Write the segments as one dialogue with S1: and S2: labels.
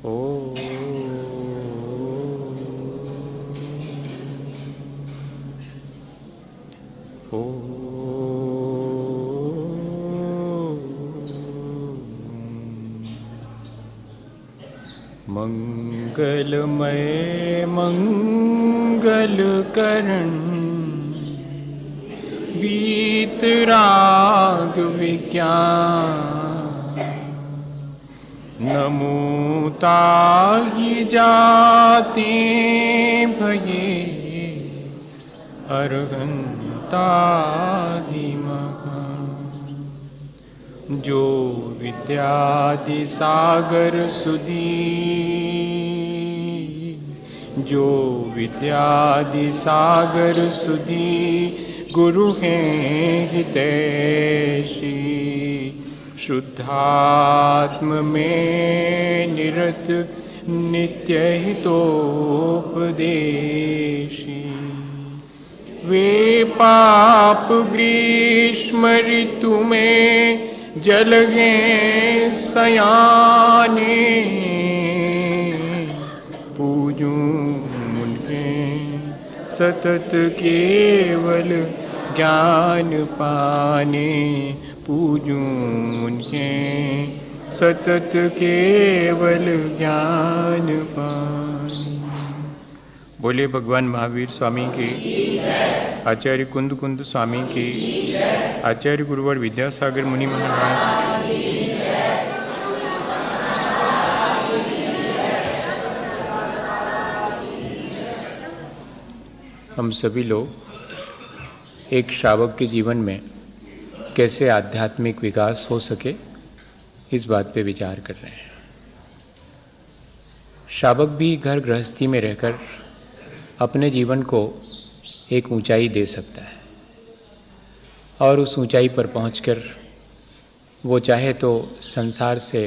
S1: ओ ओ मंगलमय मंगलकरण वीतराग विज्ञान नमो ताहि जाते भये अर्हन्तादिमः जो विद्यादि सागर सुधी जो विद्यादि सागर सुधी गुरु हैं हितैषी शुद्धात्म में निरत नित्य हितोपदेशी वे पाप ग्रीष्म ऋतु में जलगे सयाने पूजूं उनके सतत केवल ज्ञान पाने पूजूं उनके सतत केवल ज्ञान पाने। बोले भगवान महावीर स्वामी की, आचार्य कुंद कुंद स्वामी की, आचार्य गुरुवर विद्यासागर मुनि महाराज। हम सभी लोग एक श्रावक के जीवन में कैसे आध्यात्मिक विकास हो सके इस बात पे विचार कर रहे हैं। श्रावक भी घर गृहस्थी में रहकर अपने जीवन को एक ऊंचाई दे सकता है और उस ऊंचाई पर पहुंचकर वो चाहे तो संसार से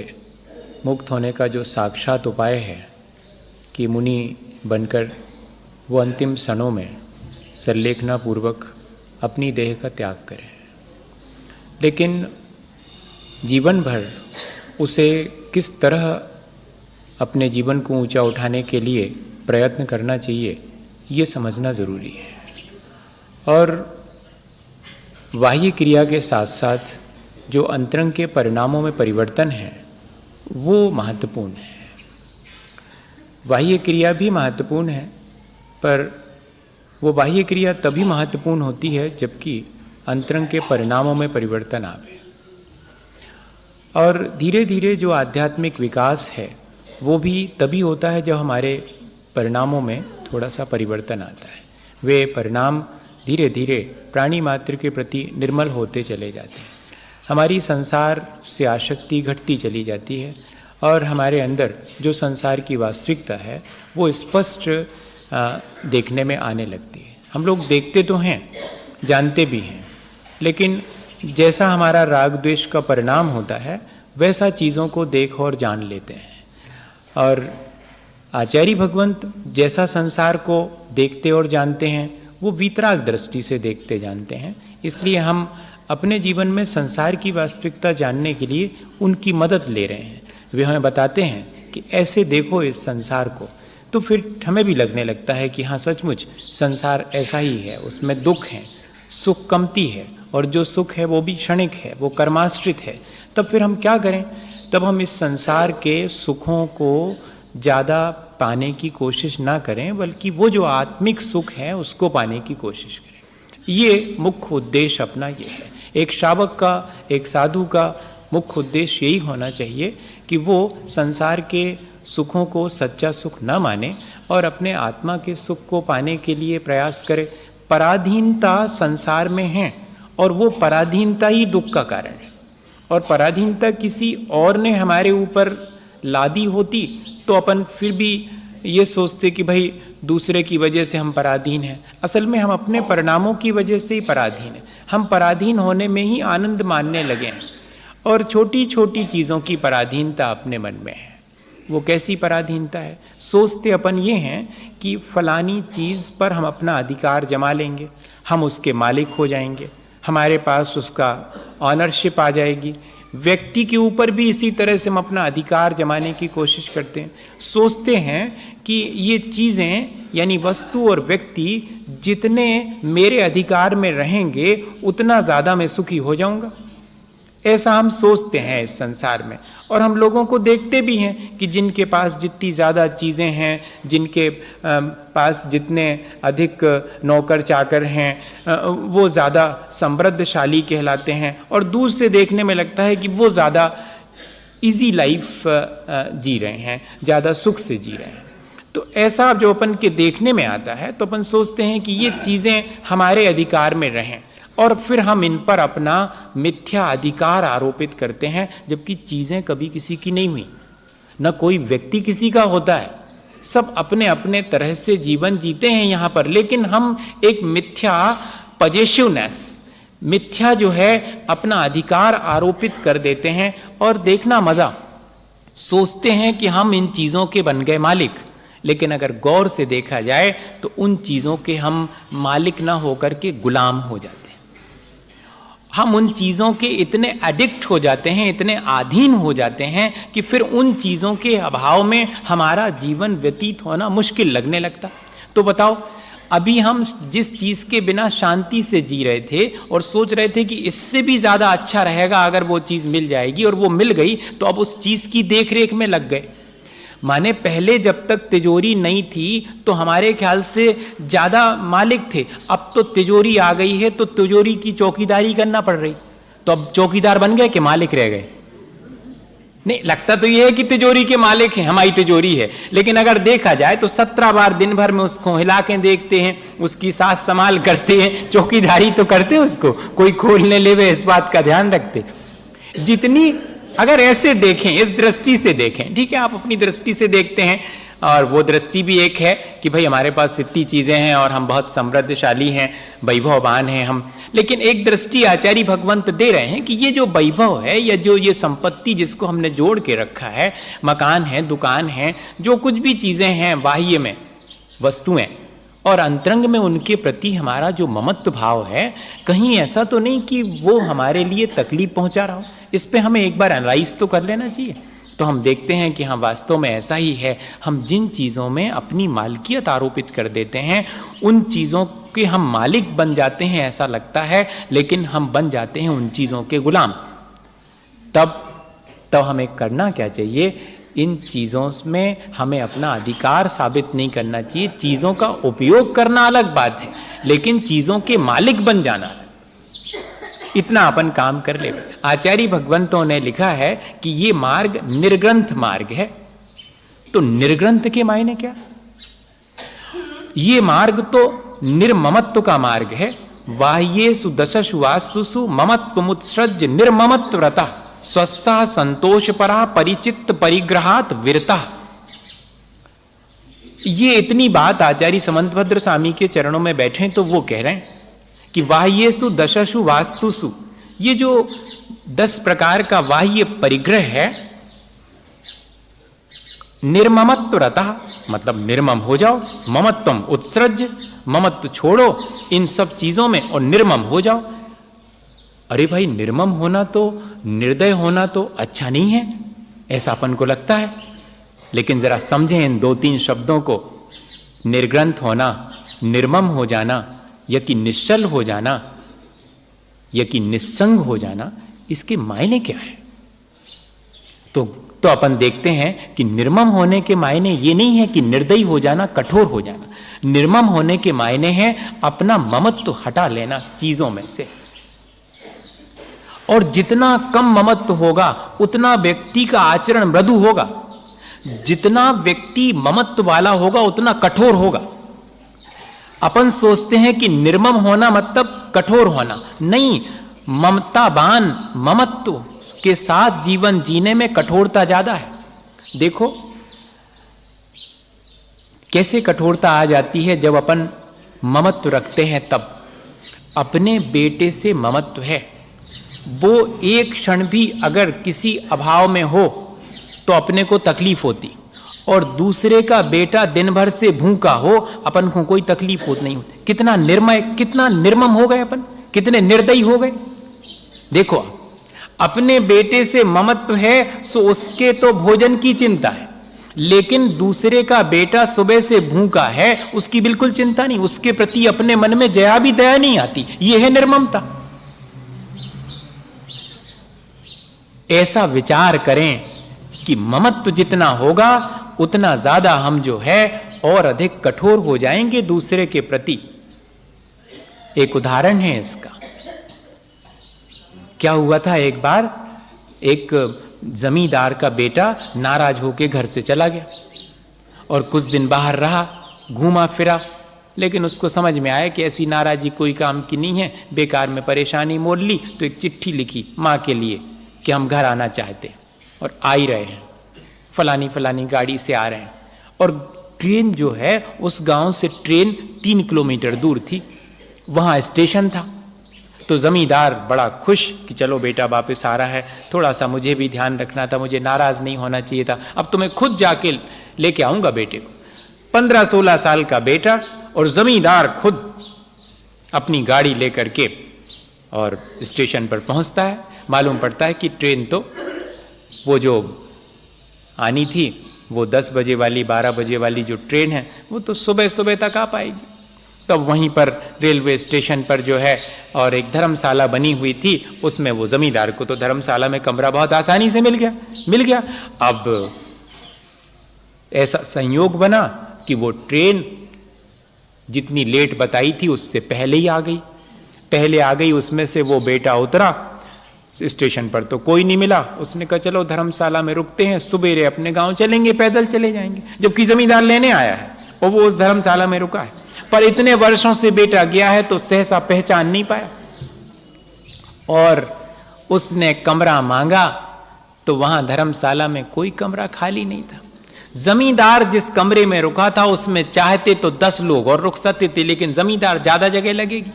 S1: मुक्त होने का जो साक्षात उपाय है कि मुनि बनकर वो अंतिम क्षणों में संलेखना पूर्वक अपनी देह का त्याग करे, लेकिन जीवन भर उसे किस तरह अपने जीवन को ऊंचा उठाने के लिए प्रयत्न करना चाहिए ये समझना ज़रूरी है। और बाह्य क्रिया के साथ साथ जो अंतरंग के परिणामों में परिवर्तन है वो महत्वपूर्ण है। बाह्य क्रिया भी महत्वपूर्ण है, पर वो बाह्य क्रिया तभी महत्वपूर्ण होती है जबकि अंतरंग के परिणामों में परिवर्तन आवे। और धीरे धीरे जो आध्यात्मिक विकास है वो भी तभी होता है जब हमारे परिणामों में थोड़ा सा परिवर्तन आता है। वे परिणाम धीरे धीरे प्राणी मात्र के प्रति निर्मल होते चले जाते हैं, हमारी संसार से आसक्ति घटती चली जाती है और हमारे अंदर जो संसार की वास्तविकता है वो स्पष्ट देखने में आने लगती है। हम लोग देखते तो हैं, जानते भी हैं, लेकिन जैसा हमारा राग द्वेष का परिणाम होता है वैसा चीज़ों को देख और जान लेते हैं। और आचार्य भगवंत जैसा संसार को देखते और जानते हैं वो वीतराग दृष्टि से देखते जानते हैं। इसलिए हम अपने जीवन में संसार की वास्तविकता जानने के लिए उनकी मदद ले रहे हैं। वे हमें बताते हैं कि ऐसे देखो इस संसार को, तो फिर हमें भी लगने लगता है कि हाँ सचमुच संसार ऐसा ही है, उसमें दुख है, सुख कमती है और जो सुख है वो भी क्षणिक है, वो कर्माश्रित है। तब फिर हम क्या करें? तब हम इस संसार के सुखों को ज़्यादा पाने की कोशिश ना करें, बल्कि वो जो आत्मिक सुख है उसको पाने की कोशिश करें। ये मुख्य उद्देश्य अपना ये है। एक श्रावक का, एक साधु का मुख्य उद्देश्य यही होना चाहिए कि वो संसार के सुखों को सच्चा सुख न माने और अपने आत्मा के सुख को पाने के लिए प्रयास करे। पराधीनता संसार में है और वो पराधीनता ही दुख का कारण है। और पराधीनता किसी और ने हमारे ऊपर लादी होती तो अपन फिर भी ये सोचते कि भाई दूसरे की वजह से हम पराधीन हैं। असल में हम अपने परिणामों की वजह से ही पराधीन हैं। हम पराधीन होने में ही आनंद मानने लगे हैं और छोटी छोटी चीज़ों की पराधीनता अपने मन में है। वो कैसी पराधीनता है? सोचते अपन ये हैं कि फलानी चीज़ पर हम अपना अधिकार जमा लेंगे, हम उसके मालिक हो जाएंगे, हमारे पास उसका ऑनरशिप आ जाएगी, व्यक्ति के ऊपर भी इसी तरह से हम अपना अधिकार जमाने की कोशिश करते हैं। सोचते हैं कि ये चीज़ें यानी वस्तु और व्यक्ति जितने मेरे अधिकार में रहेंगे उतना ज़्यादा मैं सुखी हो जाऊंगा। ऐसा हम सोचते हैं इस संसार में, और हम लोगों को देखते भी हैं कि जिनके पास जितनी ज़्यादा चीज़ें हैं, जिनके पास जितने अधिक नौकर चाकर हैं, वो ज़्यादा समृद्धशाली कहलाते हैं, और दूर से देखने में लगता है कि वो ज़्यादा इजी लाइफ जी रहे हैं, ज़्यादा सुख से जी रहे हैं। तो ऐसा जो अपन के देखने में आता है तो अपन सोचते हैं कि ये चीज़ें हमारे अधिकार में रहें, और फिर हम इन पर अपना मिथ्या अधिकार आरोपित करते हैं, जबकि चीज़ें कभी किसी की नहीं हुई, न कोई व्यक्ति किसी का होता है, सब अपने अपने तरह से जीवन जीते हैं यहाँ पर। लेकिन हम एक मिथ्या पजेसिवनेस, मिथ्या जो है अपना अधिकार आरोपित कर देते हैं, और देखना मजा, सोचते हैं कि हम इन चीज़ों के बन गए मालिक, लेकिन अगर गौर से देखा जाए तो उन चीज़ों के हम मालिक ना होकर के गुलाम हो जाते हैं। हम उन चीज़ों के इतने एडिक्ट हो जाते हैं, इतने अधीन हो जाते हैं कि फिर उन चीज़ों के अभाव में हमारा जीवन व्यतीत होना मुश्किल लगने लगता। तो बताओ, अभी हम जिस चीज़ के बिना शांति से जी रहे थे और सोच रहे थे कि इससे भी ज़्यादा अच्छा रहेगा अगर वो चीज़ मिल जाएगी, और वो मिल गई, तो अब उस चीज़ की देख रेख में लग गए। माने पहले जब तक तिजोरी नहीं थी तो हमारे ख्याल से ज़्यादा मालिक थे, अब तो तिजोरी आ गई है तो तिजोरी की चौकीदारी करना पड़ रही, तो अब चौकीदार बन गए कि मालिक रह गए? नहीं, लगता तो ये है कि तिजोरी के मालिक हैं, हमारी तिजोरी है, लेकिन अगर देखा जाए तो 17 बार दिन भर में उसको हिला के देखते हैं, उसकी सास संभाल करते हैं, चौकीदारी तो करते हैं, उसको कोई खोलने ले इस बात का ध्यान रखते। जितनी अगर ऐसे देखें, इस दृष्टि से देखें, ठीक है, आप अपनी दृष्टि से देखते हैं, और वो दृष्टि भी एक है कि भाई हमारे पास इतनी चीज़ें हैं और हम बहुत समृद्धशाली हैं, वैभववान हैं हम। लेकिन एक दृष्टि आचार्य भगवंत दे रहे हैं कि ये जो वैभव है या जो ये संपत्ति जिसको हमने जोड़ के रखा है, मकान है, दुकान है, जो कुछ भी चीज़ें हैं बाह्य में वस्तुएं, और अंतरंग में उनके प्रति हमारा जो ममत्व भाव है, कहीं ऐसा तो नहीं कि वो हमारे लिए तकलीफ पहुंचा रहा हो। इस पे हमें एक बार एनालाइज तो कर लेना चाहिए। तो हम देखते हैं कि हाँ, वास्तव में ऐसा ही है। हम जिन चीज़ों में अपनी मालिकियत आरोपित कर देते हैं, उन चीज़ों के हम मालिक बन जाते हैं ऐसा लगता है, लेकिन हम बन जाते हैं उन चीज़ों के गुलाम। तब हमें करना क्या चाहिए? इन चीज़ों में हमें अपना अधिकार साबित नहीं करना चाहिए। चीज़ों का उपयोग करना अलग बात है, लेकिन चीज़ों के मालिक बन जाना, इतना अपन काम कर ले। आचार्य भगवंतों ने लिखा है कि ये मार्ग निर्ग्रंथ मार्ग है। तो निर्ग्रंथ के मायने क्या? ये मार्ग तो निर्ममत्व का मार्ग है। बाह्येषु दशसु वास्तुषु ममत्वमुत्सृज्य निर्ममत्व व्रता स्वस्था संतोष परा परिचित्त परिग्रहात विरता। ये इतनी बात आचार्य समंतभद्र स्वामी के चरणों में बैठे तो वो कह रहे हैं कि बाह्येषु दशसु वास्तुषु, ये जो 10 प्रकार का बाह्य परिग्रह है, निर्ममत्व रता, मतलब निर्मम हो जाओ, ममत्वम उत्सृज, ममत्व छोड़ो इन सब चीजों में और निर्मम हो जाओ। अरे भाई, निर्मम होना तो, निर्दय होना तो अच्छा नहीं है, ऐसा अपन को लगता है। लेकिन जरा समझें इन 2-3 शब्दों को। निर्ग्रंथ होना, निर्मम हो जाना, या कि निश्चल हो जाना, या कि निस्संग हो जाना, इसके मायने क्या है? तो अपन देखते हैं कि निर्मम होने के मायने ये नहीं है कि निर्दयी हो जाना, कठोर हो जाना। निर्मम होने के मायने हैं अपना ममत्व हटा लेना चीजों में से। और जितना कम ममत्व होगा उतना व्यक्ति का आचरण मृदु होगा, जितना व्यक्ति ममत्व वाला होगा उतना कठोर होगा। अपन सोचते हैं कि निर्मम होना मतलब कठोर होना, नहीं। ममतावान, ममत्व के साथ जीवन जीने में कठोरता ज्यादा है। देखो कैसे कठोरता आ जाती है जब अपन ममत्व रखते हैं। तब अपने बेटे से ममत्व है, वो एक क्षण भी अगर किसी अभाव में हो तो अपने को तकलीफ होती, और दूसरे का बेटा दिन भर से भूखा हो अपन को कोई तकलीफ होती नहीं होती। कितना निर्मय, कितना निर्मम हो गए अपन, कितने निर्दयी हो गए। देखो अपने बेटे से ममत्व है सो उसके तो भोजन की चिंता है, लेकिन दूसरे का बेटा सुबह से भूखा है उसकी बिल्कुल चिंता नहीं, उसके प्रति अपने मन में जया भी दया नहीं आती। यह है निर्ममता। ऐसा विचार करें कि ममत्व जितना होगा उतना ज्यादा हम जो है और अधिक कठोर हो जाएंगे दूसरे के प्रति। एक उदाहरण है इसका। क्या हुआ था, एक बार एक जमींदार का बेटा नाराज होकर घर से चला गया और कुछ दिन बाहर रहा, घूमा फिरा, लेकिन उसको समझ में आया कि ऐसी नाराजी कोई काम की नहीं है, बेकार में परेशानी मोल ली। तो एक चिट्ठी लिखी माँ के लिए कि हम घर आना चाहते हैं और आ ही रहे हैं, फलानी फलानी गाड़ी से आ रहे हैं। और ट्रेन जो है उस गांव से ट्रेन 3 किलोमीटर दूर थी, वहां स्टेशन था। तो जमींदार बड़ा खुश कि चलो बेटा वापस आ रहा है, थोड़ा सा मुझे भी ध्यान रखना था, मुझे नाराज नहीं होना चाहिए था, अब तो मैं खुद जाके लेके आऊंगा बेटे को। 15-16 साल का बेटा और जमींदार खुद अपनी गाड़ी लेकर के और स्टेशन पर पहुंचता है। मालूम पड़ता है कि ट्रेन तो वो जो आनी थी वो 10 बजे वाली, 12 बजे वाली जो ट्रेन है वो तो सुबह सुबह तक आ पाएगी। तब वहीं पर रेलवे स्टेशन पर जो है और एक धर्मशाला बनी हुई थी, उसमें वो जमींदार को तो धर्मशाला में कमरा बहुत आसानी से मिल गया। अब ऐसा संयोग बना कि वो ट्रेन जितनी लेट बताई थी उससे पहले ही आ गई। उसमें से वो बेटा उतरा, स्टेशन पर तो कोई नहीं मिला। उसने कहा चलो धर्मशाला में रुकते हैं, सुबेरे अपने गांव चलेंगे, पैदल चले जाएंगे। जबकि जमींदार लेने आया है और वो उस धर्मशाला में रुका है, पर इतने वर्षों से बेटा गया है तो सहसा पहचान नहीं पाया। और उसने कमरा मांगा तो वहां धर्मशाला में कोई कमरा खाली नहीं था। जमींदार जिस कमरे में रुका था उसमें चाहते तो 10 लोग और रुक सकते थे, लेकिन जमींदार ज्यादा जगह लगेगी।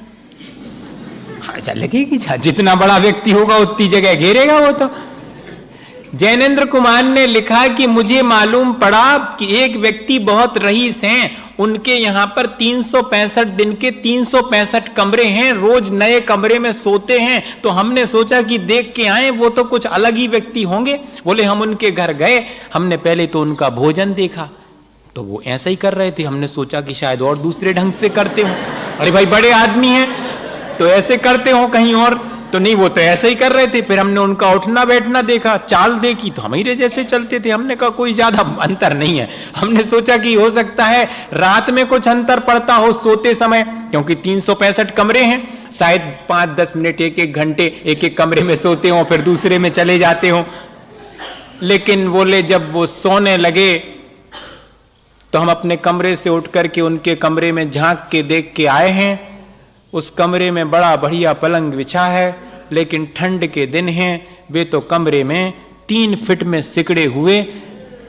S1: अच्छा लगेगी, जितना बड़ा व्यक्ति होगा उतनी जगह घेरेगा वो तो। जैनेन्द्र कुमार ने लिखा कि मुझे मालूम पड़ा कि एक व्यक्ति बहुत रईस हैं, उनके यहां पर 365 दिन के 365 कमरे हैं, रोज नए कमरे में सोते हैं। तो हमने सोचा कि देख के आए, वो तो कुछ अलग ही व्यक्ति होंगे। बोले हम उनके घर गए, हमने पहले तो उनका भोजन देखा तो वो ऐसा ही कर रहे थे, हमने सोचा कि शायद और दूसरे ढंग से करते हो। अरे भाई बड़े आदमी हैं तो ऐसे करते हो कहीं और, तो नहीं वो तो ऐसे ही कर रहे थे। फिर हमने उनका उठना बैठना देखा, चाल देखी तो हम ही जैसे चलते थे। हमने कहा कोई ज्यादा अंतर नहीं है। हमने सोचा कि हो सकता है रात में कुछ अंतर पड़ता हो सोते समय, क्योंकि 365 कमरे हैं, शायद 5-10 मिनट 1-1 घंटे एक कमरे में सोते हो, फिर दूसरे में चले जाते हो। लेकिन बोले जब वो सोने लगे तो हम अपने कमरे से उठ करके उनके कमरे में झांक के देख के आए हैं। उस कमरे में बड़ा बढ़िया पलंग बिछा है, लेकिन ठंड के दिन हैं, वे तो कमरे में 3 फीट में सिकड़े हुए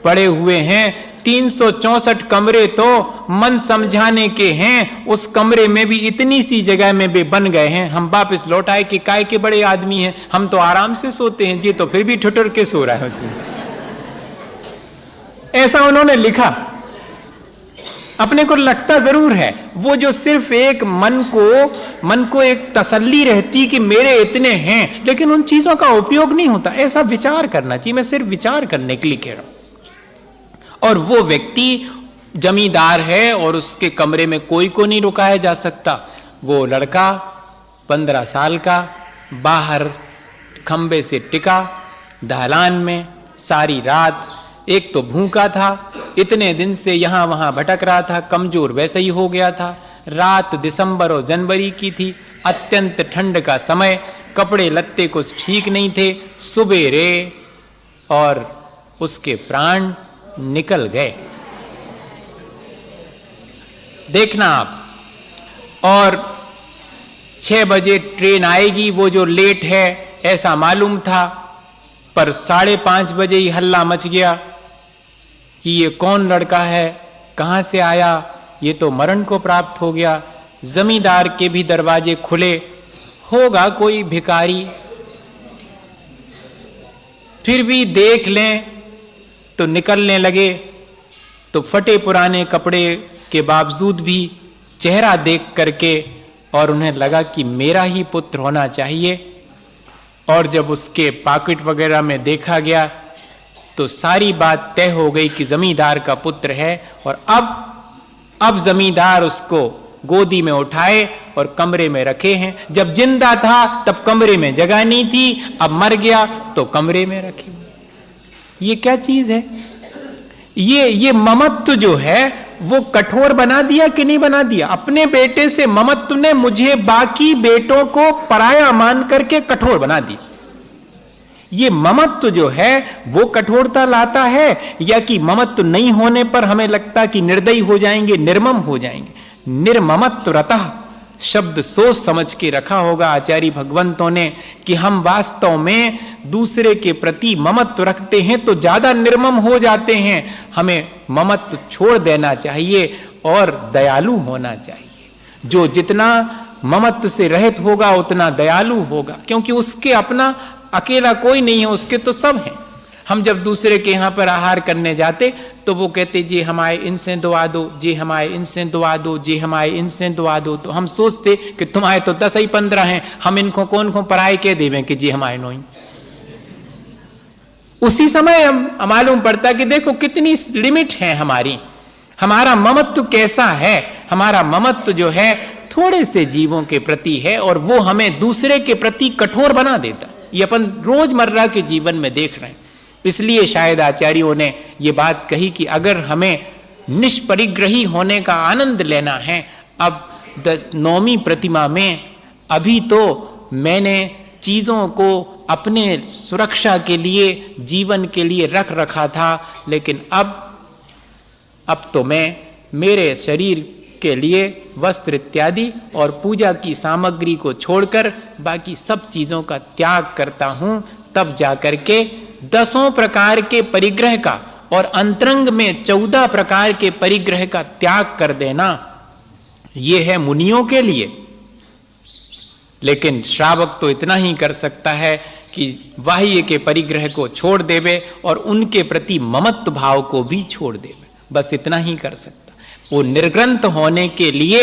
S1: पड़े हुए हैं। 364 कमरे तो मन समझाने के हैं, उस कमरे में भी इतनी सी जगह में वे बन गए हैं। हम वापस लौट आए कि काय के बड़े आदमी हैं, हम तो आराम से सोते हैं, जी तो फिर भी ठुठुर के सो रहा है उसमें। ऐसा उन्होंने लिखा। अपने को लगता जरूर है वो जो सिर्फ एक मन को एक तसल्ली रहती कि मेरे इतने हैं, लेकिन उन चीजों का उपयोग नहीं होता। ऐसा विचार करना चाहिए, मैं सिर्फ विचार करने के लिए कह रहा हूं। और वो व्यक्ति जमींदार है और उसके कमरे में कोई को नहीं रुकाया जा सकता। वो लड़का 15 साल का बाहर खंबे से टिका दालान में सारी रात, एक तो भूखा था, इतने दिन से यहां वहां भटक रहा था, कमजोर वैसे ही हो गया था। रात दिसंबर और जनवरी की थी, अत्यंत ठंड का समय, कपड़े लत्ते कुछ ठीक नहीं थे। सुबेरे और उसके प्राण निकल गए। देखना आप, और 6 बजे ट्रेन आएगी, वो जो लेट है ऐसा मालूम था, पर 5:30 बजे ही हल्ला मच गया कि ये कौन लड़का है, कहां से आया, ये तो मरण को प्राप्त हो गया। जमींदार के भी दरवाजे खुले, होगा कोई भिखारी, फिर भी देख लें तो निकलने लगे। तो फटे पुराने कपड़े के बावजूद भी चेहरा देख करके और उन्हें लगा कि मेरा ही पुत्र होना चाहिए, और जब उसके पॉकेट वगैरह में देखा गया तो सारी बात तय हो गई कि जमींदार का पुत्र है। और अब जमींदार उसको गोदी में उठाए और कमरे में रखे हैं। जब जिंदा था तब कमरे में जगह नहीं थी, अब मर गया तो कमरे में रखे। ये क्या चीज है? ये ममत्व जो है वो कठोर बना दिया कि नहीं बना दिया? अपने बेटे से ममत्व ने मुझे बाकी बेटों को पराया मान करके कठोर बना दिया। ये ममत्व जो है वो कठोरता लाता है, या कि ममत्व नहीं होने पर हमें लगता कि निर्दयी हो जाएंगे, निर्मम हो जाएंगे? निर्ममत्व रतः शब्द सोच समझ के रखा होगा आचार्य भगवंतों ने कि हम वास्तव में दूसरे के प्रति ममत्व रखते हैं तो ज्यादा निर्मम हो जाते हैं। हमें ममत्व छोड़ देना चाहिए और दयालु होना चाहिए। जो जितना ममत्व से रहित होगा उतना दयालु होगा, क्योंकि उसके अपना अकेला कोई नहीं है, उसके तो सब हैं। हम जब दूसरे के यहाँ पर आहार करने जाते तो वो कहते जी हमारे इनसे दुआ दो, जी हमारे इनसे दुआ दो, जी हमारे इनसे दुआ दो। तो हम सोचते कि तुम्हारे तो 10 ही 15 हैं, हम इनको कौन को पराए कह देवें कि जी हमारे नोई। उसी समय हम मालूम पड़ता कि देखो कितनी लिमिट है हमारी, हमारा ममत्व कैसा है। हमारा ममत्व जो है थोड़े से जीवों के प्रति है और वो हमें दूसरे के प्रति कठोर बना देता। ये अपन रोजमर्रा के जीवन में देख रहे हैं। इसलिए शायद आचार्यों ने ये बात कही कि अगर हमें निष्परिग्रही होने का आनंद लेना है, अब 9वीं प्रतिमा में अभी तो मैंने चीजों को अपने सुरक्षा के लिए, जीवन के लिए रख रखा था, लेकिन अब तो मैं मेरे शरीर के लिए वस्त्र इत्यादि और पूजा की सामग्री को छोड़कर बाकी सब चीजों का त्याग करता हूं। तब जाकर के 10 प्रकार के परिग्रह का और अंतरंग में 14 प्रकार के परिग्रह का त्याग कर देना, यह है मुनियों के लिए। लेकिन श्रावक तो इतना ही कर सकता है कि बाह्य के परिग्रह को छोड़ देवे और उनके प्रति ममत्व भाव को भी छोड़ देवे, बस इतना ही कर सकता। वो निर्ग्रंथ होने के लिए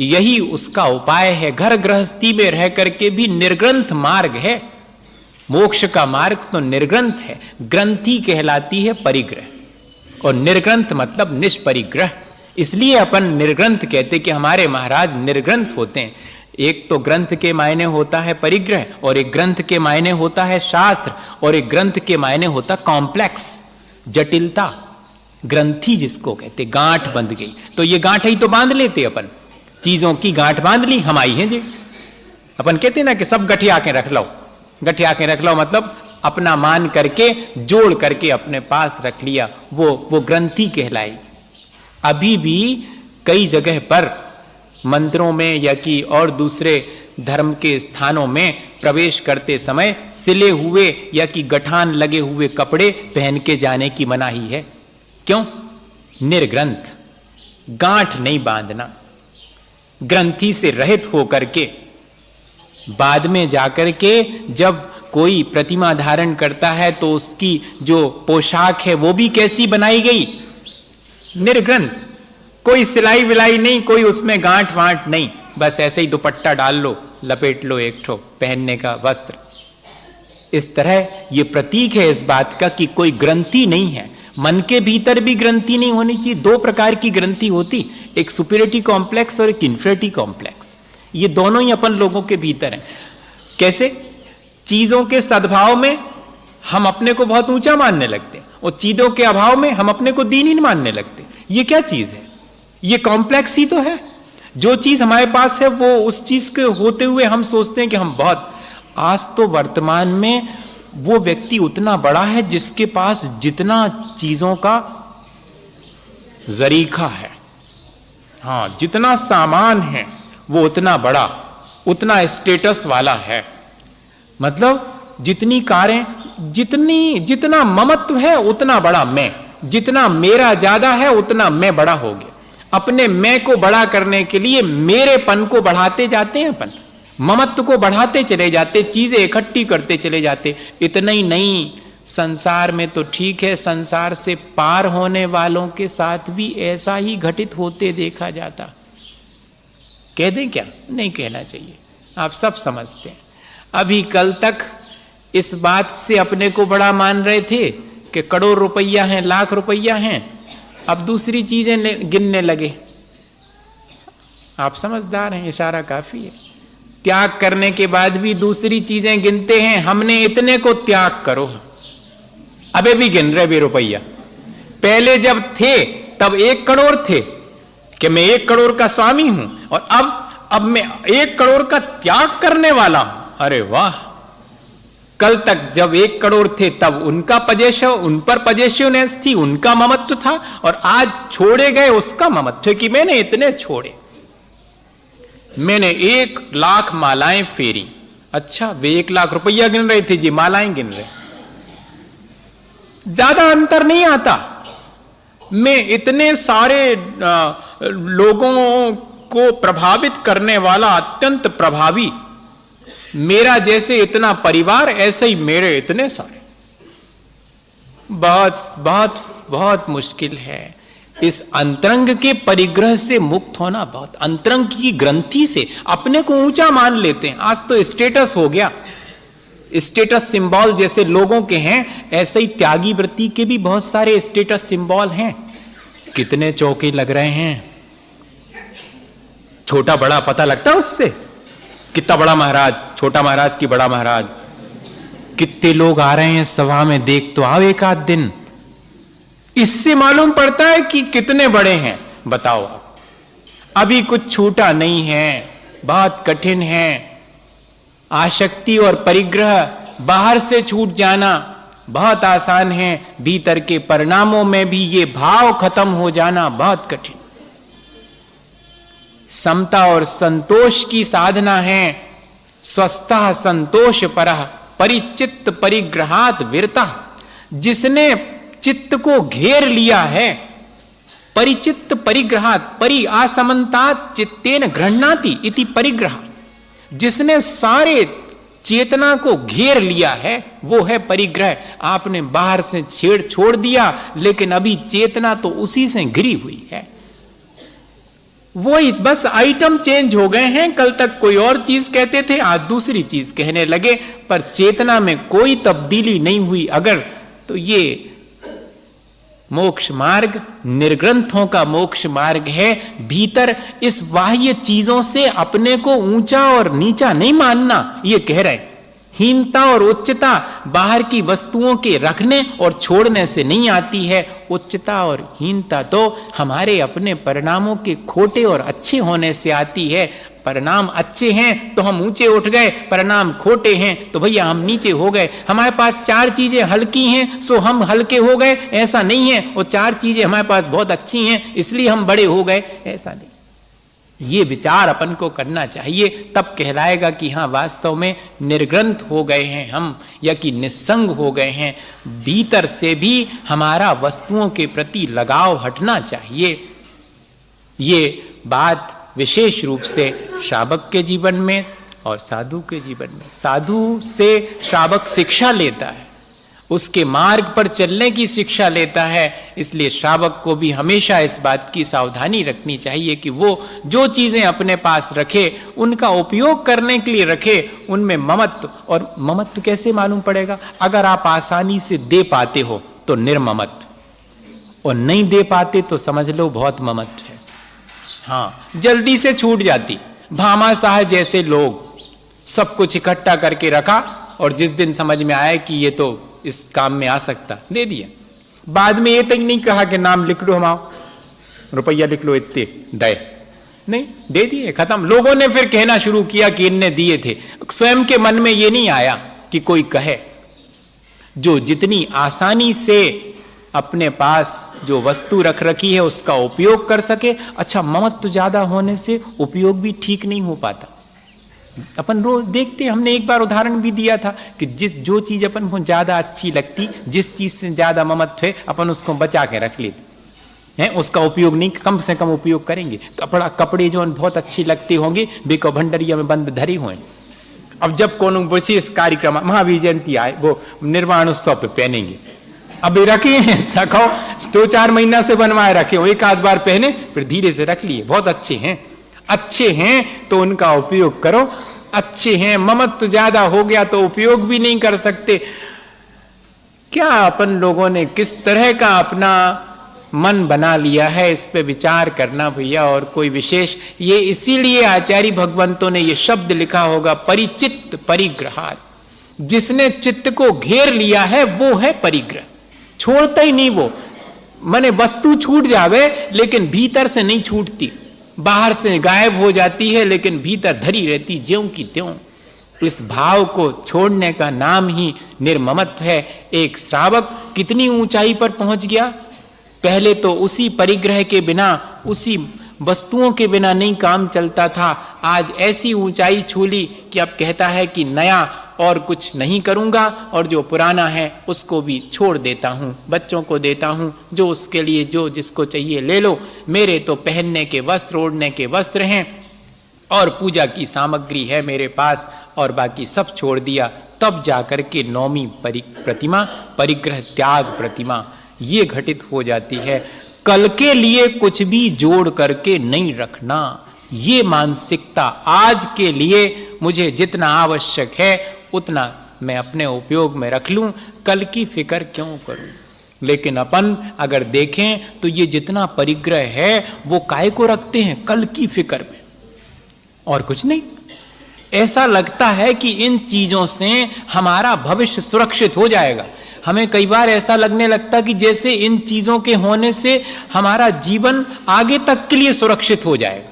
S1: यही उसका उपाय है। घर गृहस्थी में रह करके भी निर्ग्रंथ मार्ग है। मोक्ष का मार्ग तो निर्ग्रंथ है। ग्रंथि कहलाती है परिग्रह, और निर्ग्रंथ मतलब निष्परिग्रह। इसलिए अपन निर्ग्रंथ कहते कि हमारे महाराज निर्ग्रंथ होते हैं। एक तो ग्रंथ के मायने होता है परिग्रह, और एक ग्रंथ के मायने होता है शास्त्र, और एक ग्रंथ के मायने होता कॉम्प्लेक्स, जटिलता। ग्रंथि जिसको कहते, गांठ बंध गई, तो ये गांठ ही तो बांध लेते अपन, चीजों की गांठ बांध ली हम आई है जी। अपन कहते ना कि सब गठिया के रख लो, गठिया के रख लो मतलब अपना मान करके जोड़ करके अपने पास रख लिया, वो ग्रंथि कहलाई। अभी भी कई जगह पर मंदिरों में या कि और दूसरे धर्म के स्थानों में प्रवेश करते समय सिले हुए या कि गठान लगे हुए कपड़े पहन के जाने की मनाही है। क्यों? निर्ग्रंथ, गांठ नहीं बांधना। ग्रंथि से रहित होकर के बाद में जाकर के जब कोई प्रतिमा धारण करता है तो उसकी जो पोशाक है वो भी कैसी बनाई गई? निर्ग्रंथ, कोई सिलाई विलाई नहीं, कोई उसमें गांठ वांठ नहीं, बस ऐसे ही दुपट्टा डाल लो, लपेट लो एक ठो पहनने का वस्त्र। इस तरह ये प्रतीक है इस बात का कि कोई ग्रंथि नहीं है। मन के भीतर भी ग्रंथि नहीं होनी चाहिए। 2 प्रकार की ग्रंथि होती, एक सुपीरियरिटी कॉम्प्लेक्स और एक इंफीरियरिटी कॉम्प्लेक्स। ये दोनों ही अपन लोगों के भीतर हैं। कैसे? चीजों के सद्भाव में हम अपने को बहुत ऊंचा मानने लगते हैं, और चीजों के अभाव में हम अपने को दीनहीन मानने लगते हैं। ये क्या चीज है? ये कॉम्प्लेक्स ही तो है। जो चीज हमारे पास है वो उस चीज के होते हुए हम सोचते हैं कि हम बहुत, आज तो वर्तमान में वो व्यक्ति उतना बड़ा है जिसके पास जितना चीजों का जरीखा है, हाँ, जितना सामान है वो उतना बड़ा, उतना स्टेटस वाला है। मतलब जितनी कारें, जितना ममत्व है उतना बड़ा मैं, जितना मेरा ज्यादा है उतना मैं बड़ा हो गया। अपने मैं को बड़ा करने के लिए मेरेपन को बढ़ाते जाते हैं अपन, ममत्व को बढ़ाते चले जाते, चीजें इकट्ठी करते चले जाते। इतना ही नहीं, संसार में तो ठीक है, संसार से पार होने वालों के साथ भी ऐसा ही घटित होते देखा जाता। कह दें क्या? नहीं कहना चाहिए, आप सब समझते हैं। अभी कल तक इस बात से अपने को बड़ा मान रहे थे कि करोड़ रुपया है, लाख रुपया है, अब दूसरी चीजें गिनने लगे। आप समझदार हैं, इशारा काफी है। त्याग करने के बाद भी दूसरी चीजें गिनते हैं, हमने इतने को त्याग करो। अबे भी गिन रहे भी रुपया। पहले जब थे तब 1 करोड़ थे कि मैं 1 करोड़ का स्वामी हूं, और अब मैं 1 करोड़ का त्याग करने वाला हूं। अरे वाह! कल तक जब 1 करोड़ थे तब उनका पजेशन, उन पर पजेशनेस थी, उनका ममत्व था, और आज छोड़े गए उसका ममत्व कि मैंने इतने छोड़े, मैंने 1 लाख मालाएं फेरी। अच्छा, वे 1 लाख रुपया गिन रहे थे जी, मालाएं गिन रहे। ज्यादा अंतर नहीं आता। मैं इतने सारे लोगों को प्रभावित करने वाला अत्यंत प्रभावी, मेरा जैसे इतना परिवार, ऐसे ही मेरे इतने सारे। बहुत बहुत बहुत मुश्किल है इस अंतरंग के परिग्रह से मुक्त होना। बहुत अंतरंग की ग्रंथि से अपने को ऊंचा मान लेते हैं। आज तो स्टेटस हो गया, स्टेटस सिंबल जैसे लोगों के हैं, ऐसे ही त्यागी वृत्ति के भी बहुत सारे स्टेटस सिंबल हैं। कितने चौके लग रहे हैं, छोटा बड़ा पता लगता है उससे। कितना बड़ा महाराज, छोटा महाराज की बड़ा महाराज, कितने लोग आ रहे हैं सभा में, देख तो आओ एक आध दिन, इससे मालूम पड़ता है कि कितने बड़े हैं। बताओ आप, अभी कुछ छूटा नहीं है, बहुत कठिन है। आसक्ति और परिग्रह बाहर से छूट जाना बहुत आसान है, भीतर के परिणामों में भी ये भाव खत्म हो जाना बहुत कठिन। समता और संतोष की साधना है। स्वस्थः संतोष परः परिचित्त परिग्रहात् विरतः। जिसने चित्त को घेर लिया है, परिचित्त परिग्रहात्, परि आसमन्तात् चित्तेन गृह्णाति इति परिग्रह। जिसने सारे चेतना को घेर लिया है वो है परिग्रह। आपने बाहर से छोड़ दिया, लेकिन अभी चेतना तो उसी से घिरी हुई है। वही बस आइटम चेंज हो गए हैं। कल तक कोई और चीज कहते थे, आज दूसरी चीज कहने लगे, पर चेतना में कोई तब्दीली नहीं हुई। अगर तो ये मोक्ष मार्ग निर्ग्रंथों का मोक्ष मार्ग है। भीतर इस बाह्य चीजों से अपने को ऊंचा और नीचा नहीं मानना, ये कह रहे हैं। हीनता और उच्चता बाहर की वस्तुओं के रखने और छोड़ने से नहीं आती है। उच्चता और हीनता तो हमारे अपने परिणामों के खोटे और अच्छे होने से आती है। परिणाम अच्छे हैं तो हम ऊंचे उठ गए, परिणाम खोटे हैं तो भैया हम नीचे हो गए। हमारे पास 4 चीजें हल्की हैं सो हम हल्के हो गए, ऐसा नहीं है। वो 4 चीजें हमारे पास बहुत अच्छी हैं इसलिए हम बड़े हो गए, ऐसा नहीं। ये विचार अपन को करना चाहिए, तब कहलाएगा कि हाँ वास्तव में निर्ग्रंथ हो गए हैं हम, या कि निस्संग हो गए हैं। भीतर से भी हमारा वस्तुओं के प्रति लगाव हटना चाहिए। ये बात विशेष रूप से श्रावक के जीवन में और साधु के जीवन में। साधु से श्रावक शिक्षा लेता है, उसके मार्ग पर चलने की शिक्षा लेता है। इसलिए श्रावक को भी हमेशा इस बात की सावधानी रखनी चाहिए कि वो जो चीजें अपने पास रखे उनका उपयोग करने के लिए रखे, उनमें ममत्व। और ममत्व कैसे मालूम पड़ेगा? अगर आप आसानी से दे पाते हो तो निर्ममत्व, और नहीं दे पाते तो समझ लो बहुत ममत्व है। हाँ, जल्दी से छूट जाती। भामा शाह जैसे लोग सब कुछ इकट्ठा करके रखा, और जिस दिन समझ में आया कि ये तो इस काम में आ सकता, दे दिया। बाद में ये तक नहीं कहा कि नाम लिख लो, हमारा रुपया लिख लो, इतने दे, नहीं, दे दिए, खत्म। लोगों ने फिर कहना शुरू किया कि इनने दिए थे। स्वयं के मन में ये नहीं आया कि कोई कहे। जो जितनी आसानी से अपने पास जो वस्तु रख रखी है उसका उपयोग कर सके। अच्छा, ममत्व ज्यादा होने से उपयोग भी ठीक नहीं हो पाता। अपन रोज देखते हैं, हमने एक बार उदाहरण भी दिया था कि जो चीज अपन को ज्यादा अच्छी लगती, जिस चीज से ज्यादा ममत्व है, अपन उसको बचा के रख लेते हैं, उसका उपयोग नहीं, कम से कम उपयोग करेंगे। कपड़े जो बहुत अच्छी लगते होंगे बेको भंडरिया में बंद धरे हुए। अब जब कोनो विशेष कार्यक्रम, महावीर जयंती आए, वो निर्वाण उत्सव पे पहनेंगे। अब रखे हैं सखाओ, 2-4 महीना से बनवाए रखे हो, एक आध बार पहने फिर धीरे से रख लिए, बहुत अच्छे हैं। अच्छे हैं तो उनका उपयोग करो। अच्छे हैं, ममत्व ज्यादा हो गया तो उपयोग भी नहीं कर सकते। क्या अपन लोगों ने किस तरह का अपना मन बना लिया है, इस पे विचार करना भैया। और कोई विशेष, ये इसीलिए आचार्य भगवंतों ने ये शब्द लिखा होगा, परिचित्त परिग्रहात्। जिसने चित्त को घेर लिया है वो है परिग्रह, छोड़ता ही नहीं वो। माने वस्तु छूट जावे लेकिन भीतर से नहीं छूटती, बाहर से गायब हो जाती है लेकिन भीतर धरी रहती ज्यों की त्यों। इस भाव को छोड़ने का नाम ही निर्ममत्व है। एक श्रावक कितनी ऊंचाई पर पहुंच गया। पहले तो उसी परिग्रह के बिना, उसी वस्तुओं के बिना नहीं काम चलता था। आज ऐसी ऊंचाई छू ली कि अब कहता है कि नया और कुछ नहीं करूंगा, और जो पुराना है उसको भी छोड़ देता हूं, बच्चों को देता हूं, जो उसके लिए जो जिसको चाहिए ले लो। मेरे तो पहनने के वस्त्र, ओढ़ने के वस्त्र हैं और पूजा की सामग्री है मेरे पास, और बाकी सब छोड़ दिया। तब जाकर के नौवीं प्रतिमा, परिग्रह त्याग प्रतिमा, ये घटित हो जाती है। कल के लिए कुछ भी जोड़ करके नहीं रखना, ये मानसिकता। आज के लिए मुझे जितना आवश्यक है उतना मैं अपने उपयोग में रख लूं, कल की फिक्र क्यों करूं। लेकिन अपन अगर देखें तो ये जितना परिग्रह है वो काय को रखते हैं, कल की फिक्र में, और कुछ नहीं। ऐसा लगता है कि इन चीजों से हमारा भविष्य सुरक्षित हो जाएगा। हमें कई बार ऐसा लगने लगता कि जैसे इन चीजों के होने से हमारा जीवन आगे तक के लिए सुरक्षित हो जाएगा,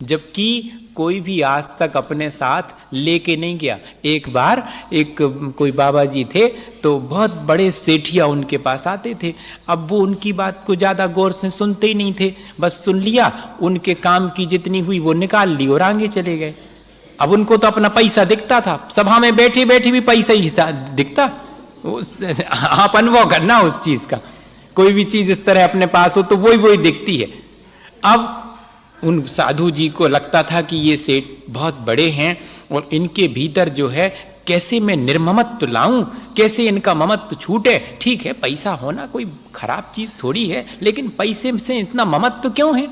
S1: जबकि कोई भी आज तक अपने साथ लेके नहीं गया। एक बार एक कोई बाबा जी थे, तो बहुत बड़े सेठिया उनके पास आते थे। अब वो उनकी बात को ज्यादा गौर से सुनते ही नहीं थे, बस सुन लिया, उनके काम की जितनी हुई वो निकाल ली और आगे चले गए। अब उनको तो अपना पैसा दिखता था, सभा में बैठे बैठे भी पैसा ही दिखता। आप अनुभव करना उस चीज का, कोई भी चीज इस तरह अपने पास हो तो वही दिखती है। अब उन साधु जी को लगता था कि ये सेठ बहुत बड़े हैं और इनके भीतर जो है कैसे मैं निर्ममत्व लाऊं, कैसे इनका ममत्व छूटे। ठीक है, पैसा होना कोई खराब चीज थोड़ी है, लेकिन पैसे से इतना ममत्व क्यों है।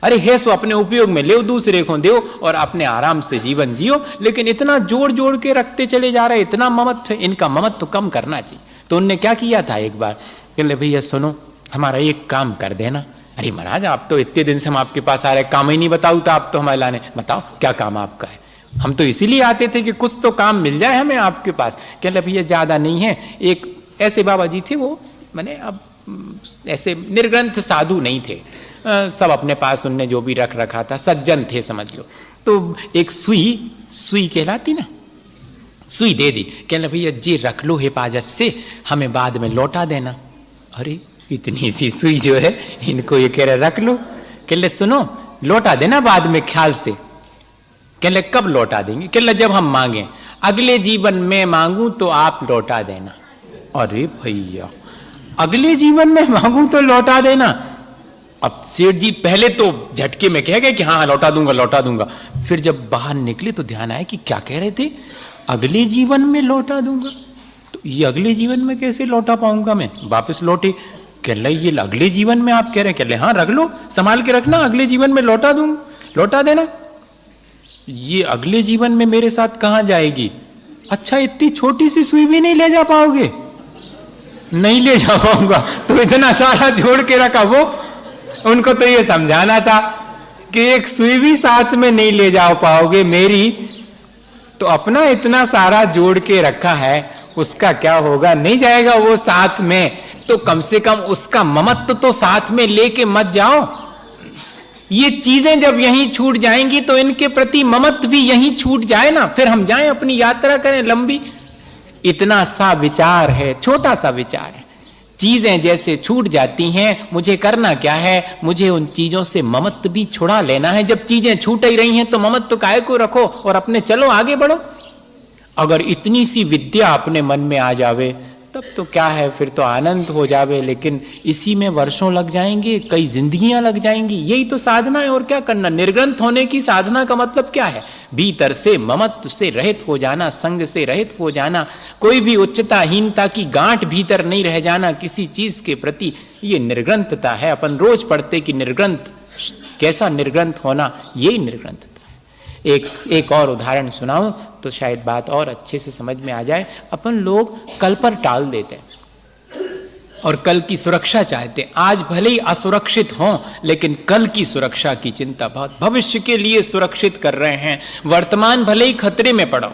S1: अरे है सो अपने उपयोग में ले, दूसरे को दो और अपने आराम से जीवन जियो, लेकिन इतना जोड़ जोड़ के रखते चले जा रहे, इतना ममत्व है, इनका ममत्व कम करना चाहिए। तो उनने क्या किया था, एक बार कहले भैया सुनो, हमारा एक काम कर देना। अरे महाराज, आप तो इतने दिन से हम आपके पास आ रहे, काम ही नहीं बताऊ तो आप तो हमारे लाने, बताओ क्या काम आपका है। हम तो इसीलिए आते थे कि कुछ तो काम मिल जाए हमें आपके पास। कहले भैया ज्यादा नहीं है, एक ऐसे बाबा जी थे, वो मैंने अब ऐसे निर्ग्रंथ साधु नहीं थे, सब अपने पास उनने जो भी रख रखा था, सज्जन थे समझ लो। तो एक सुई कहलाती ना, सुई दे दी। कहले भैया जी रख लो हिफाजत से, हमें बाद में लौटा देना। अरे इतनी सी सुई जो है, इनको ये कह रहे रख लो। कहले सुनो, लौटा देना बाद में ख्याल से। कहले कब लौटा देंगे। कहले जब हम मांगे, अगले जीवन में मांगू तो आप लौटा देना। अरे भैया, अगले जीवन में मांगू तो लौटा देना। अब सेठ जी पहले तो झटके में कह गए कि हाँ लौटा दूंगा लौटा दूंगा। फिर जब बाहर निकले तो ध्यान आया कि क्या कह रहे थे, अगले जीवन में लौटा दूंगा। तो ये अगले जीवन में कैसे लौटा पाऊंगा मैं, वापस लौटे। कह रहे ये अगले जीवन में आप कह रहे हैं। कह रहे हाँ रख लो, संभाल के रखना, अगले जीवन में लौटा दूंगा, लौटा देना। ये अगले जीवन में मेरे साथ कहां जाएगी। अच्छा, इतनी छोटी सी सुई भी नहीं ले जा पाओगे। नहीं ले जा पाऊंगा, तो इतना सारा जोड़ के रखा। वो उनको तो ये समझाना था कि एक सुई भी साथ में नहीं ले जा पाओगे मेरी, तो अपना इतना सारा जोड़ के रखा है, उसका क्या होगा, नहीं जाएगा वो साथ में। तो कम से कम उसका ममत्व तो साथ में लेके मत जाओ। ये चीजें जब यहीं छूट जाएंगी तो इनके प्रति ममत्व भी यहीं छूट जाए ना, फिर हम जाएं अपनी यात्रा करें लंबी। इतना सा विचार है, छोटा सा विचार है। चीजें जैसे छूट जाती हैं, मुझे करना क्या है, मुझे उन चीजों से ममत्व भी छुड़ा लेना है। जब चीजें छूट ही रही हैं तो ममत्व काहे को रखो और अपने चलो आगे बढ़ो। अगर इतनी सी विद्या अपने मन में आ जावे तब तो क्या है, फिर तो आनंद हो जावे। लेकिन इसी में वर्षों लग जाएंगे, कई जिंदगियां लग जाएंगी। यही तो साधना है, और क्या करना। निर्ग्रंथ होने की साधना का मतलब क्या है, भीतर से ममत्व से रहित हो जाना, संग से रहित हो जाना, कोई भी उच्चताहीनता की गांठ भीतर नहीं रह जाना किसी चीज के प्रति। ये निर्ग्रंथता है। अपन रोज पढ़ते कि निर्ग्रंथ, कैसा निर्ग्रंथ होना, यही निर्ग्रंथता है। एक और उदाहरण सुनाऊं तो शायद बात और अच्छे से समझ में आ जाए। अपन लोग कल पर टाल देते हैं और कल की सुरक्षा चाहते हैं। आज भले ही असुरक्षित हों लेकिन कल की सुरक्षा की चिंता बहुत, भविष्य के लिए सुरक्षित कर रहे हैं। वर्तमान भले ही खतरे में पड़ो,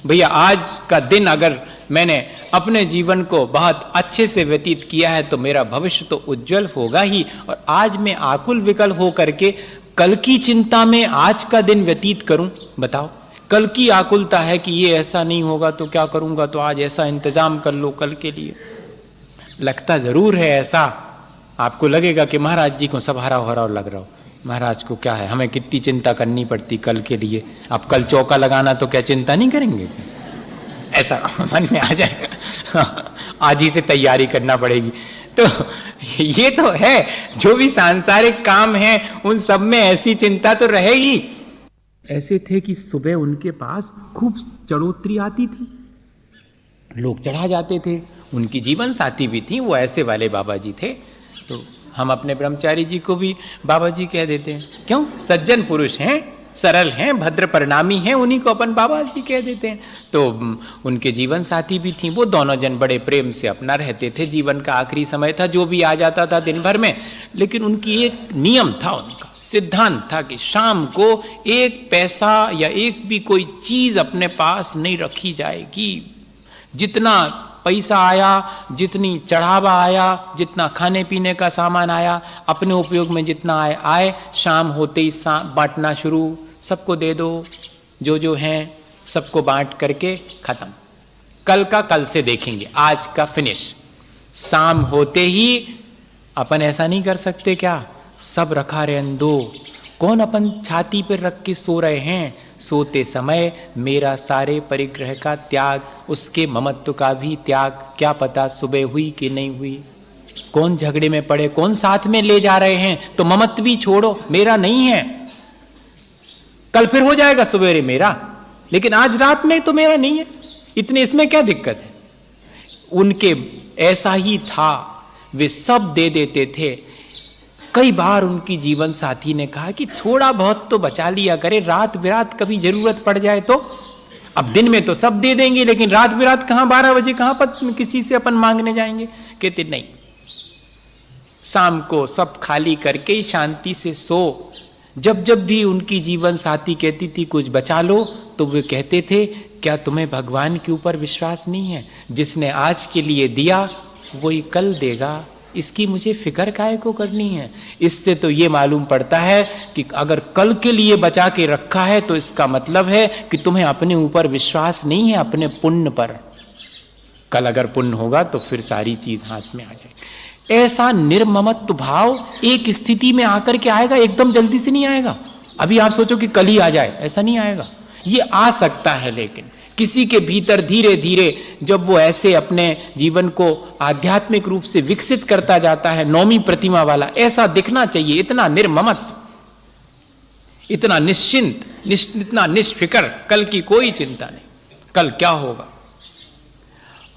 S1: भैया आज का दिन अगर मैंने अपने जीवन को बहुत अच्छे से व्यतीत किया है तो मेरा भविष्य तो उज्जवल होगा ही। और आज मैं आकुल विकल हो करके कल की चिंता में आज का दिन व्यतीत करूं, बताओ। कल की आकुलता है कि ये ऐसा नहीं होगा तो क्या करूंगा, तो आज ऐसा इंतजाम कर लो कल के लिए। लगता जरूर है ऐसा, आपको लगेगा कि महाराज जी को सब हरा भरा लग रहा हो, महाराज को क्या है, हमें कितनी चिंता करनी पड़ती कल के लिए। अब कल चौका लगाना तो क्या चिंता नहीं करेंगे, ऐसा मन में आ जाएगा। आज ही से तैयारी करना पड़ेगी। तो ये तो है, जो भी सांसारिक काम है उन सब में ऐसी चिंता तो रहेगी। ऐसे थे कि सुबह उनके पास खूब चढ़ोतरी आती थी, लोग चढ़ा जाते थे। उनकी जीवन साथी भी थी, वो ऐसे वाले बाबा जी थे। तो हम अपने ब्रह्मचारी जी को भी बाबा जी कह देते हैं, क्यों, सज्जन पुरुष हैं, सरल हैं, भद्र परिणामी हैं, उन्हीं को अपन बाबा जी कह देते हैं। तो उनके जीवन साथी भी थी, वो दोनों जन बड़े प्रेम से अपना रहते थे। जीवन का आखिरी समय था, जो भी आ जाता था दिन भर में, लेकिन उनकी एक नियम था, उनका सिद्धांत था कि शाम को एक पैसा या एक भी कोई चीज अपने पास नहीं रखी जाएगी। जितना पैसा आया, जितनी चढ़ावा आया, जितना खाने पीने का सामान आया, अपने उपयोग में जितना आए शाम होते ही बांटना शुरू, सबको दे दो, जो जो हैं सबको बांट करके खत्म। कल का कल से देखेंगे, आज का फिनिश। शाम होते ही अपन ऐसा नहीं कर सकते क्या, सब रखा रहने दो। कौन अपन छाती पर रख के सो रहे हैं, सोते समय मेरा सारे परिग्रह का त्याग, उसके ममत्व का भी त्याग, क्या पता सुबह हुई कि नहीं हुई। कौन झगड़े में पड़े, कौन साथ में ले जा रहे हैं, तो ममत्व भी छोड़ो, मेरा नहीं है, कल फिर हो जाएगा सवेरे मेरा, लेकिन आज रात में तो मेरा नहीं है, इतने इसमें क्या दिक्कत है। उनके ऐसा ही था, वे सब दे देते थे। कई बार उनकी जीवन साथी ने कहा कि थोड़ा बहुत तो बचा लिया करे, रात बिरात कभी जरूरत पड़ जाए तो। अब दिन में तो सब दे देंगे, लेकिन रात बिरात कहां, 12 बजे कहां पर किसी से अपन मांगने जाएंगे। कहते नहीं, शाम को सब खाली करके ही शांति से सो। जब जब भी उनकी जीवन साथी कहती थी कुछ बचा लो, तो वे कहते थे, क्या तुम्हें भगवान के ऊपर विश्वास नहीं है, जिसने आज के लिए दिया वही कल देगा, इसकी मुझे फिक्र काहे को करनी है। इससे तो ये मालूम पड़ता है कि अगर कल के लिए बचा के रखा है तो इसका मतलब है कि तुम्हें अपने ऊपर विश्वास नहीं है, अपने पुण्य पर। कल अगर पुण्य होगा तो फिर सारी चीज हाथ में आ जाएगी। ऐसा निर्ममत्व भाव एक स्थिति में आकर के आएगा, एकदम जल्दी से नहीं आएगा। अभी आप सोचो कि कल ही आ जाए, ऐसा नहीं आएगा। ये आ सकता है, लेकिन किसी के भीतर धीरे धीरे जब वो ऐसे अपने जीवन को आध्यात्मिक रूप से विकसित करता जाता है, नौमी प्रतिमा वाला ऐसा दिखना चाहिए, इतना निर्ममत्व, इतना निश्चिंत, इतना निष्फिक्र, कल की कोई चिंता नहीं, कल क्या होगा।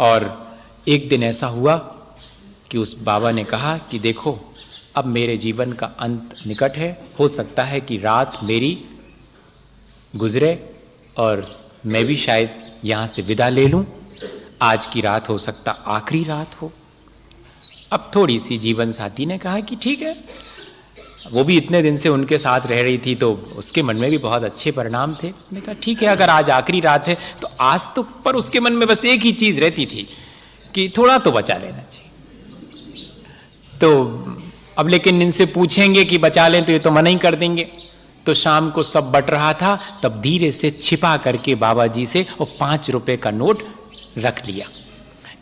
S1: और एक दिन ऐसा हुआ कि उस बाबा ने कहा कि देखो, अब मेरे जीवन का अंत निकट है, हो सकता है कि रात मेरी गुजरे और मैं भी शायद यहां से विदा ले लूं। आज की रात हो सकता आखिरी रात हो। अब थोड़ी सी जीवन साथी ने कहा कि ठीक है, वो भी इतने दिन से उनके साथ रह रही थी तो उसके मन में भी बहुत अच्छे परिणाम थे। उसने कहा ठीक है, अगर आज आखिरी रात है तो आज तो, पर उसके मन में बस एक ही चीज रहती थी कि थोड़ा तो बचा लेना चाहिए। तो अब लेकिन इनसे पूछेंगे कि बचा लें तो ये तो मना ही कर देंगे। तो शाम को सब बट रहा था, तब धीरे से छिपा करके बाबा जी से वो 5 रुपए का नोट रख लिया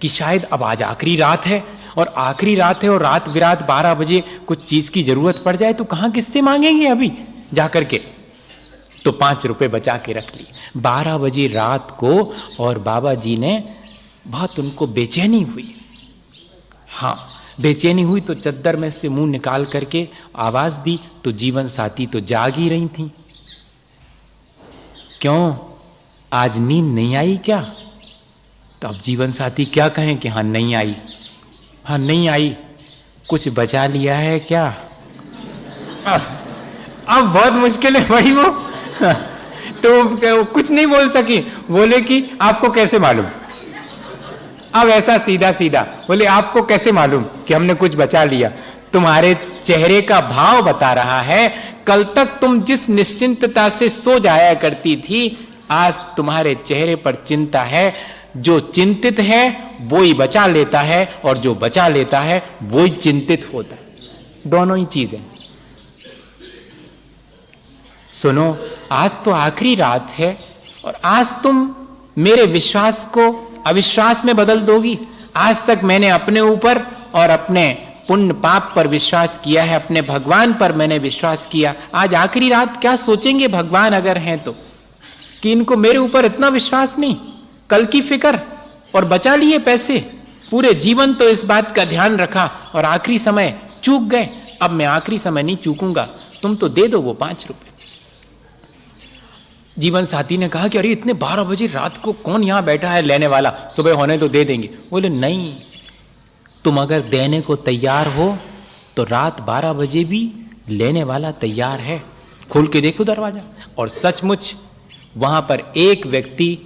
S1: कि शायद अब आज आखिरी रात है, और आखिरी रात है और रात बिरात 12 बजे कुछ चीज की जरूरत पड़ जाए तो कहां किससे मांगेंगे अभी जाकर के। तो 5 रुपए बचा के रख लिए। 12 बजे रात को, और बाबा जी ने बहुत, उनको बेचैनी हुई। हाँ, बेचैनी हुई तो चद्दर में से मुंह निकाल करके आवाज दी, तो जीवन साथी तो जाग ही रही थी। क्यों, आज नींद नहीं आई क्या? तो अब जीवन साथी क्या कहें कि हाँ नहीं आई, हाँ नहीं आई, कुछ बचा लिया है क्या? अब बहुत मुश्किल है भाई वो। तो कुछ नहीं बोल सकी, बोले कि आपको कैसे मालूम। अब ऐसा सीधा सीधा बोले आपको कैसे मालूम कि हमने कुछ बचा लिया। तुम्हारे चेहरे का भाव बता रहा है, कल तक तुम जिस निश्चिंतता से सो जाया करती थी, आज तुम्हारे चेहरे पर चिंता है। जो चिंतित है वो ही बचा लेता है, और जो बचा लेता है वो ही चिंतित होता है। दोनों ही चीजें। सुनो, आज तो आखिरी रात है, और आज तुम मेरे विश्वास को अविश्वास में बदल दोगी। आज तक मैंने अपने ऊपर और अपने पुण्य पाप पर विश्वास किया है, अपने भगवान पर मैंने विश्वास किया। आज आखिरी रात क्या सोचेंगे भगवान अगर हैं तो, कि इनको मेरे ऊपर इतना विश्वास नहीं, कल की फिक्र, और बचा लिए पैसे। पूरे जीवन तो इस बात का ध्यान रखा और आखिरी समय चूक गए। अब मैं आखिरी समय नहीं चूकूंगा, तुम तो दे दो वो 5 रुपए। जीवन साथी ने कहा कि अरे इतने 12 बजे रात को कौन यहां बैठा है लेने वाला, सुबह होने तो दे देंगे। बोले नहीं, तुम अगर देने को तैयार हो तो रात 12 बजे भी लेने वाला तैयार है। खोल के देखो दरवाजा। और सचमुच वहां पर एक व्यक्ति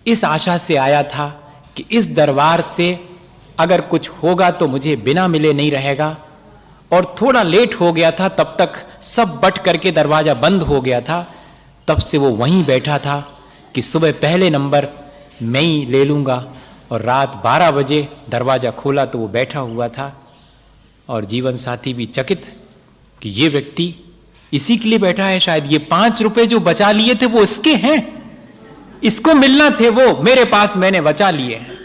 S1: इस आशा से आया था कि इस दरबार से अगर कुछ होगा तो मुझे बिना मिले नहीं रहेगा, और थोड़ा लेट हो गया था, तब तक सब बट करके दरवाजा बंद हो गया था। तब से वो वहीं बैठा था कि सुबह पहले नंबर मैं ही ले लूंगा, और रात 12 बजे दरवाजा खोला तो वो बैठा हुआ था। और जीवन साथी भी चकित कि ये व्यक्ति इसी के लिए बैठा है, शायद ये 5 रुपए जो बचा लिए थे वो इसके हैं, इसको मिलना थे, वो मेरे पास मैंने बचा लिए हैं।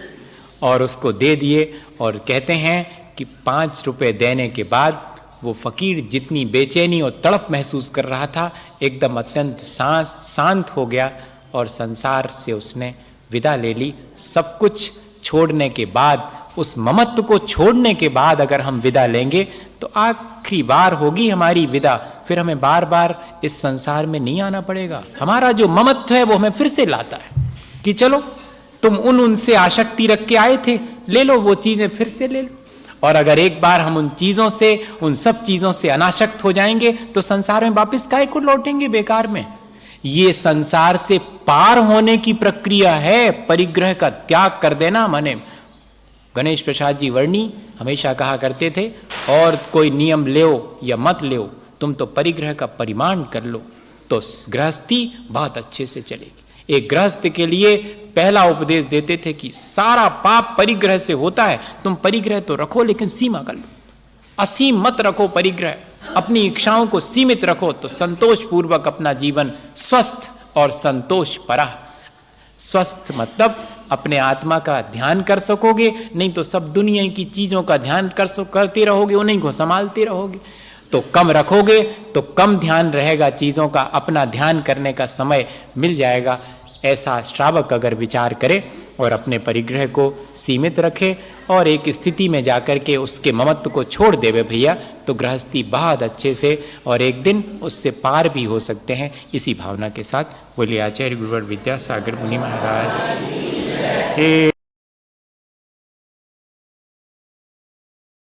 S1: और उसको दे दिए। और कहते हैं कि 5 रुपए देने के बाद वो फकीर जितनी बेचैनी और तड़प महसूस कर रहा था, एकदम अत्यंत शांत हो गया, और संसार से उसने विदा ले ली। सब कुछ छोड़ने के बाद, उस ममत्व को छोड़ने के बाद अगर हम विदा लेंगे तो आखिरी बार होगी हमारी विदा। फिर हमें बार बार इस संसार में नहीं आना पड़ेगा। हमारा जो ममत्व है वो हमें फिर से लाता है कि चलो तुम उनसे आसक्ति रख के आए थे, ले लो वो चीजें, फिर से ले लो। और अगर एक बार हम उन चीजों से, उन सब चीजों से अनासक्त हो जाएंगे तो संसार में वापस काहे को लौटेंगे बेकार में। ये संसार से पार होने की प्रक्रिया है, परिग्रह का त्याग कर देना। माने गणेश प्रसाद जी वर्णी हमेशा कहा करते थे, और कोई नियम ले या मत ले, तुम तो परिग्रह का परिमाण कर लो तो गृहस्थी बहुत अच्छे से चलेगी। एक गृहस्थ के लिए पहला उपदेश देते थे कि सारा पाप परिग्रह से होता है, तुम परिग्रह तो रखो लेकिन सीमा कर लो, असीम मत रखो परिग्रह, अपनी इच्छाओं को सीमित रखो, तो संतोष पूर्वक अपना जीवन स्वस्थ और संतोष परा। स्वस्थ मतलब अपने आत्मा का ध्यान कर सकोगे, नहीं तो सब दुनिया की चीजों का ध्यान करते रहोगे, उन्हीं को संभालते रहोगे। तो कम रखोगे तो कम ध्यान रहेगा चीजों का, अपना ध्यान करने का समय मिल जाएगा। ऐसा श्रावक अगर विचार करे और अपने परिग्रह को सीमित रखे और एक स्थिति में जाकर के उसके ममत्व को छोड़ देवे भैया, तो गृहस्थी बहुत अच्छे से और एक दिन उससे पार भी हो सकते हैं। इसी भावना के साथ बोलिए आचार्य गुरुवर विद्यासागर मुनि महाराज।